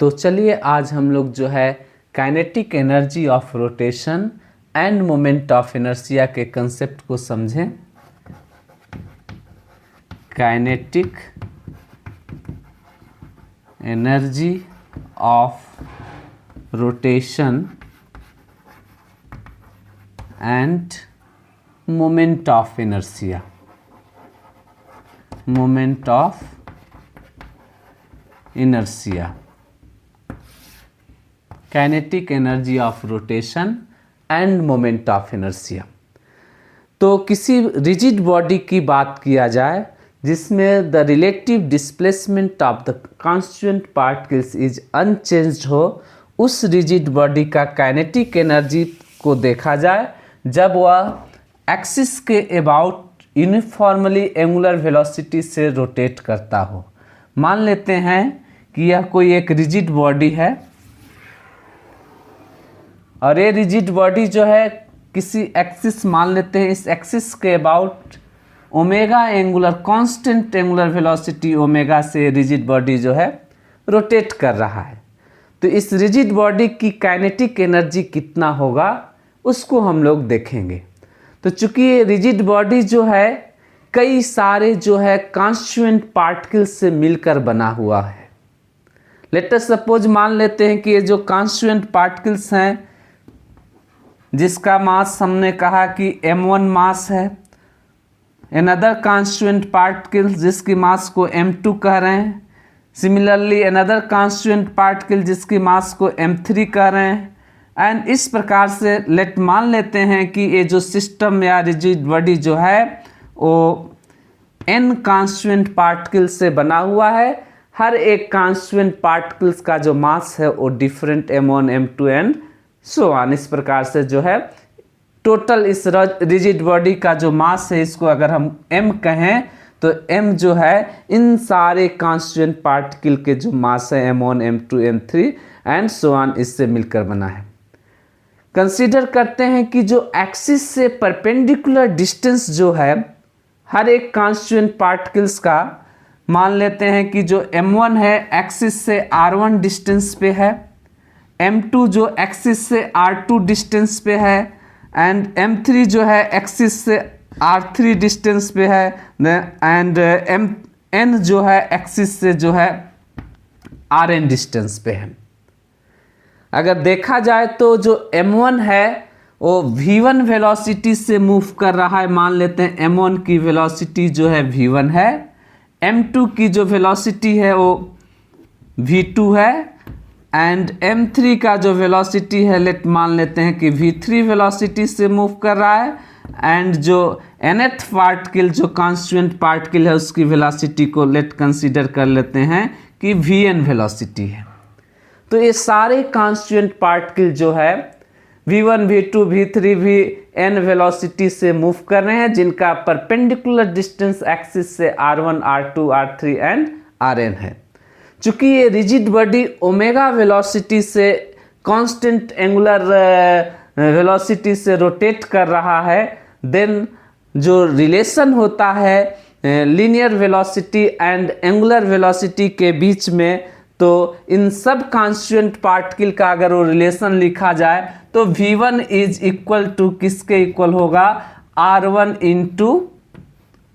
तो चलिए आज हम लोग जो है kinetic energy of rotation end moment of inertia के कंसेप्ट को समझें। Kinetic energy of rotation end moment of inertia. Moment of inertia, kinetic energy of rotation end moment of inertia. तो किसी रिजिड बॉडी की बात किया जाए जिसमें the relative displacement of the constituent particles is unchanged हो, उस रिजिड बॉडी का काइनेटिक एनर्जी को देखा जाए जब वह एक्सिस के अबाउट यूनिफॉर्मली एंगुलर वेलोसिटी से रोटेट करता हो। मान लेते हैं कि यह कोई एक रिजिड बॉडी है और ये रिजिड बॉडी जो है किसी एक्सिस, मान लेते हैं इस एक्सिस के about omega angular constant angular velocity omega से रिजिड बॉडी जो है रोटेट कर रहा है। तो इस रिजिड बॉडी की काइनेटिक एनर्जी कितना होगा उसको हम लोग देखेंगे। तो चूंकि ये रिजिड बॉडी जो है कई सारे जो है कॉन्स्टिट्यूएंट पार्टिकल्स से मिलकर बना हुआ है। लेट अस सपोज मान लेते हैं कि ये जो कॉन्स्टिट्यूएंट पार्टिकल्स हैं जिसका मास हमने कहा कि m1 मास है, अनदर कॉन्स्टिट्यूएंट पार्टिकल जिसकी मास को m2 कह रहे हैं, सिमिलरली अनदर कॉन्स्टिट्यूएंट पार्टिकल जिसकी मास को m3 कह रहे हैं, एंड इस प्रकार से लेट मान लेते हैं कि ये जो सिस्टम या रिजिड बॉडी जो है वो n कॉन्स्टिट्यूएंट पार्टिकल से बना हुआ है। हर एक कॉन्स्टिट्यूएंट पार्टिकल्स का जो मास है वो different m1 m2 and so on. इस प्रकार से जो है टोटल इस रिजिड बॉडी का जो मास है इसको अगर हम m कहें तो m जो है इन सारे कॉन्स्टिट्यूएंट पार्टिकल के जो मास है m1 m2 m3 and so on इससे मिलकर बना है। कंसीडर करते हैं कि जो एक्सिस से परपेंडिकुलर डिस्टेंस जो है हर एक कॉन्स्टिट्यूएंट पार्टिकल्स का, मान लेते हैं कि जो m1 है एक्सिस से r1 डिस्टेंस पे है, m2 जो एक्सिस से r2 डिस्टेंस पे है एंड m3 जो है एक्सिस से r3 डिस्टेंस पे है एंड n जो है एक्सिस से जो है rn डिस्टेंस पे है। अगर देखा जाए तो जो m1 है वो v1 वेलोसिटी से मूव कर रहा है। मान लेते हैं m1 की वेलोसिटी जो है v1 है, m2 की जो वेलोसिटी है वो v2 है एंड m3 का जो वेलोसिटी है लेट मान लेते हैं कि v3 वेलोसिटी से मूव कर रहा है एंड जो nth पार्टिकल जो कॉन्स्टिट्यूएंट पार्टिकल है उसकी वेलोसिटी को लेट कंसीडर कर लेते हैं कि vn वेलोसिटी है। तो ये सारे कॉन्स्टिट्यूएंट पार्टिकल जो है v1 v2 v3 vn velocity से मूव कर रहे हैं जिनका परपेंडिकुलर डिस्टेंस एक्सिस से r1 r2 r3 and rn है। चूंकि ये रिजिड बॉडी ओमेगा वेलोसिटी से कांस्टेंट एंगुलर वेलोसिटी से रोटेट कर रहा है, देन जो रिलेशन होता है linear velocity and angular velocity के बीच में, तो इन सब कॉन्स्टिट्यूएंट पार्टिकल का अगर वो रिलेशन लिखा जाए तो v1 इज इक्वल टू किसके इक्वल होगा, r1 इंटू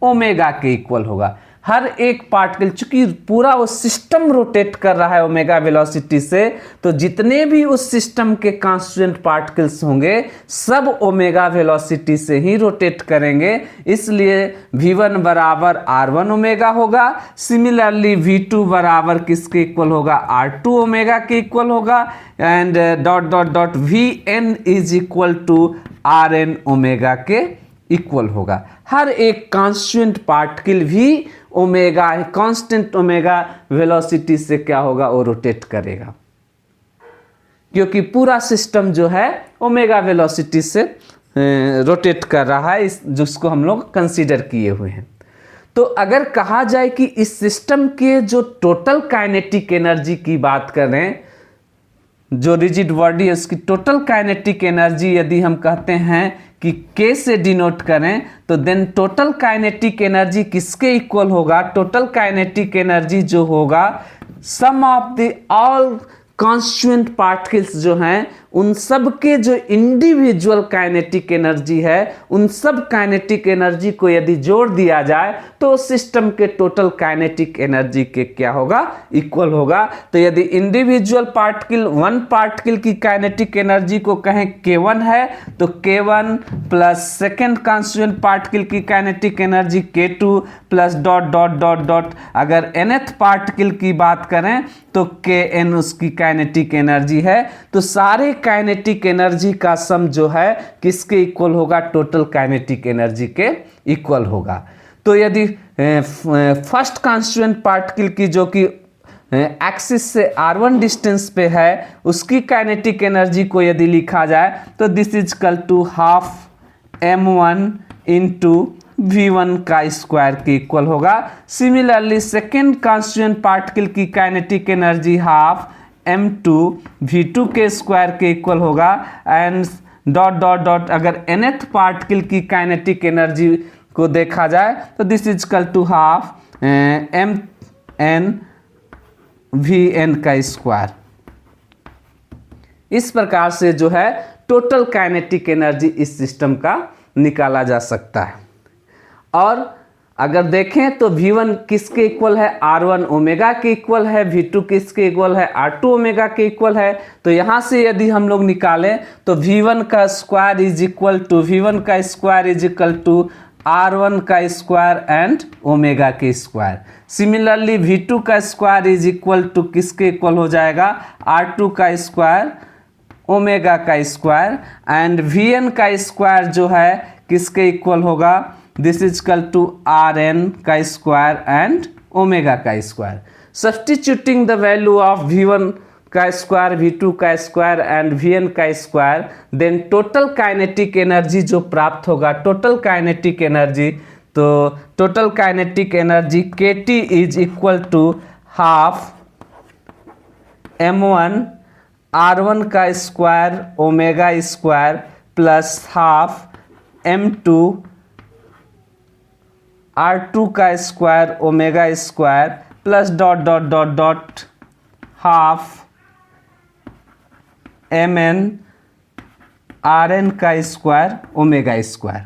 ओमेगा के इक्वल होगा। हर एक पार्टिकल चूंकि पूरा वो सिस्टम रोटेट कर रहा है ओमेगा वेलोसिटी से, तो जितने भी उस सिस्टम के कॉन्स्टिट्यूएंट पार्टिकल्स होंगे सब ओमेगा वेलोसिटी से ही रोटेट करेंगे, इसलिए v1 बराबर r1 ओमेगा होगा। सिमिलरली v2 बराबर किसके इक्वल होगा, r2 ओमेगा के इक्वल होगा and dot dot dot vn is equal to rn omega के इक्वल होगा। हर एक कॉन्स्टिट्यूएंट पार्टिकल भी ओमेगा कांस्टेंट ओमेगा वेलोसिटी से क्या होगा, वो रोटेट करेगा क्योंकि पूरा सिस्टम जो है ओमेगा वेलोसिटी से रोटेट कर रहा है, इस जिसको हम लोग कंसीडर किए हुए हैं। तो अगर कहा जाए कि इस सिस्टम के जो टोटल काइनेटिक एनर्जी की बात करें, जो रिजिड बॉडी है उसकी टोटल काइनेटिक एनर्जी यदि हम कहते हैं कि K से डिनोट करें तो देन टोटल काइनेटिक एनर्जी किसके इक्वल होगा, टोटल काइनेटिक एनर्जी जो होगा sum of the all constituent particles जो हैं उन सब के जो इंडिविजुअल काइनेटिक एनर्जी है, उन सब काइनेटिक एनर्जी को यदि जोड़ दिया जाए तो सिस्टम के टोटल काइनेटिक एनर्जी के क्या होगा, इक्वल होगा। तो यदि इंडिविजुअल पार्टिकल, वन पार्टिकल की काइनेटिक एनर्जी को कहें K1 है तो K1 plus second constituent particle की kinetic energy K2 plus dot dot dot dot, अगर nth पार्टिकल की बात करें तो Kn उसकी काइनेटिक एनर्जी है। तो सारे काइनेटिक एनर्जी का सम जो है किसके इक्वल होगा, टोटल काइनेटिक एनर्जी के इक्वल होगा। तो यदि फर्स्ट कॉन्स्टिट्यूएंट पार्टिकल की जो कि एक्सिस से r1 डिस्टेंस पे है उसकी काइनेटिक एनर्जी को यदि लिखा जाए तो this is equal to half m1 into v1 का स्क्वायर के इक्वल होगा। सिमिलरली सेकेंड कॉन्स्टिट्यूएंट पार्टिकल की kinetic energy half m2 v2 के स्क्वायर के इक्वल होगा एंड डॉट डॉट डॉट, अगर nth पार्टिकल की काइनेटिक एनर्जी को देखा जाए तो this is equal to half mn vn का स्क्वायर। इस प्रकार से जो है टोटल काइनेटिक एनर्जी इस सिस्टम का निकाला जा सकता है। और अगर देखें तो V1 किसके इक्वल है, R1 ओमेगा के इक्वल है, V2 किसके इक्वल है, R2 ओमेगा के इक्वल है। तो यहाँ से यदि हम लोग निकालें तो V1 का square is equal to R1 का स्क्वायर एंड ओमेगा के स्क्वायर। सिमिलरली V2 का स्क्वायर इज इक्वल टू किसके इक्वल हो जाएगा, R2 का स्क्वायर ओमेगा का स्क्वायर एंड Vn का स्क्वायर जो है किसके इक्वल होगा, this is equal to Rn का स्क्वायर एंड ओमेगा का square. Substituting the value of V1 का स्क्वायर, V2 का स्क्वायर एंड Vn का square, then total kinetic energy जो प्राप्त होगा, टोटल काइनेटिक एनर्जी, तो total kinetic energy KT is equal to half m1 R1 का square omega square plus half m2 R2 का square omega square plus dot dot dot dot half mn Rn का square omega square.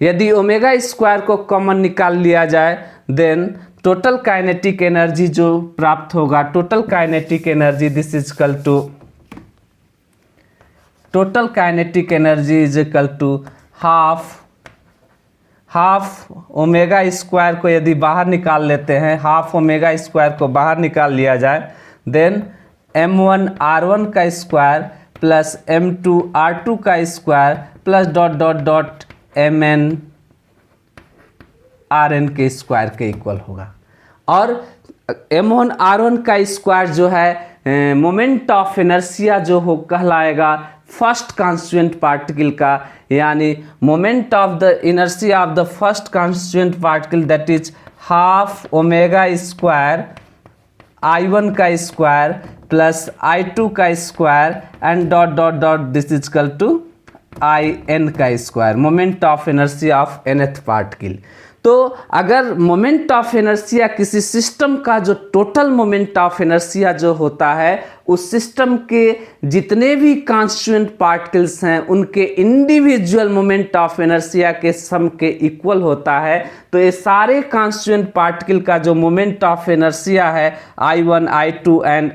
यदि omega square को common निकाल लिया जाए then total kinetic energy जो प्राप्त होगा, total kinetic energy this is equal to, total kinetic energy is equal to half omega square को यदि बाहर निकाल लेते हैं, हाफ ओमेगा स्क्वायर को बाहर निकाल लिया जाए देन m1 R1 का स्क्वायर प्लस m2 R2 का square plus dot dot dot mn Rn के स्क्वायर के इक्वल होगा। और m1 R1 का स्क्वायर जो है मोमेंट ऑफ इनर्शिया जो हो कहलाएगा फर्स्ट कॉन्स्टिट्यूएंट पार्टिकल का, यानी moment of the inertia of the first constituent particle that is half omega square I1 का स्क्वायर प्लस I2 का square and dot dot dot this is equal to In का square, moment of inertia of nth particle. तो अगर moment of inertia किसी system का जो total moment of inertia जो होता है उस सिस्टम के जितने भी कॉन्स्टिट्यूएंट पार्टिकल्स हैं उनके इंडिविजुअल मोमेंट ऑफ इनर्शिया के सम के इक्वल होता है, तो ये सारे कॉन्स्टिट्यूएंट पार्टिकल का जो मोमेंट ऑफ इनर्शिया है I1, I2 एंड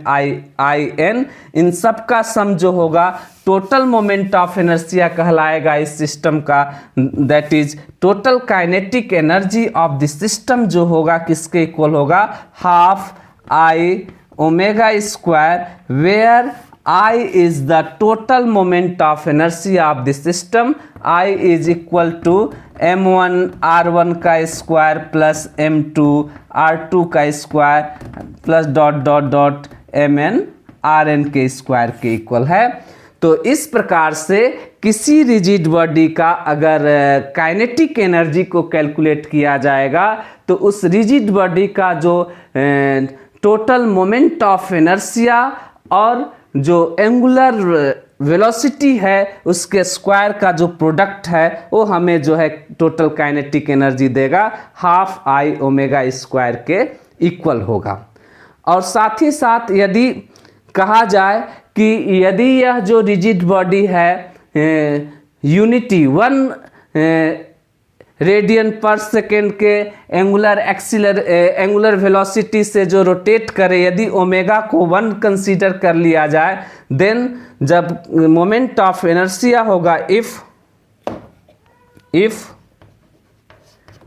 In, इन सब का सम जो होगा टोटल मोमेंट ऑफ इनर्शिया कहलाएगा इस सिस्टम का। That is total kinetic energy of the system जो होगा किसके इक्वल होगा, half I omega square, where I is the total moment of inertia of the system. I is equal to m1 r1 का square plus m2 r2 का square plus dot dot dot mn rn के square के equal है। तो इस प्रकार से किसी रिजिड बॉडी का अगर काइनेटिक एनर्जी को कैलकुलेट किया जाएगा तो उस रिजिड बॉडी का जो टोटल मोमेंट ऑफ इनर्शिया और जो एंगुलर वेलोसिटी है उसके स्क्वायर का जो प्रोडक्ट है वो हमें जो है टोटल काइनेटिक एनर्जी देगा, हाफ I ओमेगा स्क्वायर के इक्वल होगा। और साथ ही साथ यदि कहा जाए कि यदि यह जो रिजिड बॉडी है यूनिटी 1 रेडियन पर सेकेंड के एंगुलर वेलोसिटी से जो रोटेट करे, यदि ओमेगा को 1 कंसीडर कर लिया जाए, देन जब मोमेंट ऑफ इनर्शिया होगा, if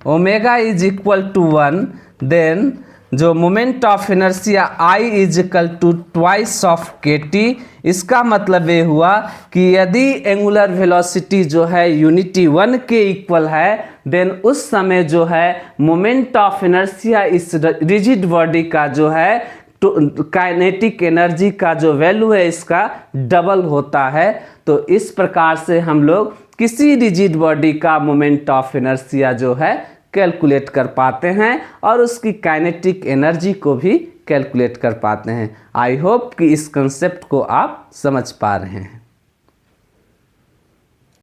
omega is equal to 1, then जो moment of inertia I is equal to twice of KT। इसका मतलब ये हुआ कि यदि एंगुलर वेलोसिटी जो है यूनिटी 1 के इक्वल है, देन उस समय जो है मोमेंट ऑफ इनर्शिया इस रिजिड बॉडी का जो है काइनेटिक एनर्जी का जो वैल्यू है इसका डबल होता है। तो इस प्रकार से हम लोग किसी रिजिड बॉडी का मोमेंट ऑफ इनर्शिया जो है कैलकुलेट कर पाते हैं और उसकी काइनेटिक एनर्जी को भी कैलकुलेट कर पाते हैं। आई होप कि इस कंसेप्ट को आप समझ पा रहे हैं।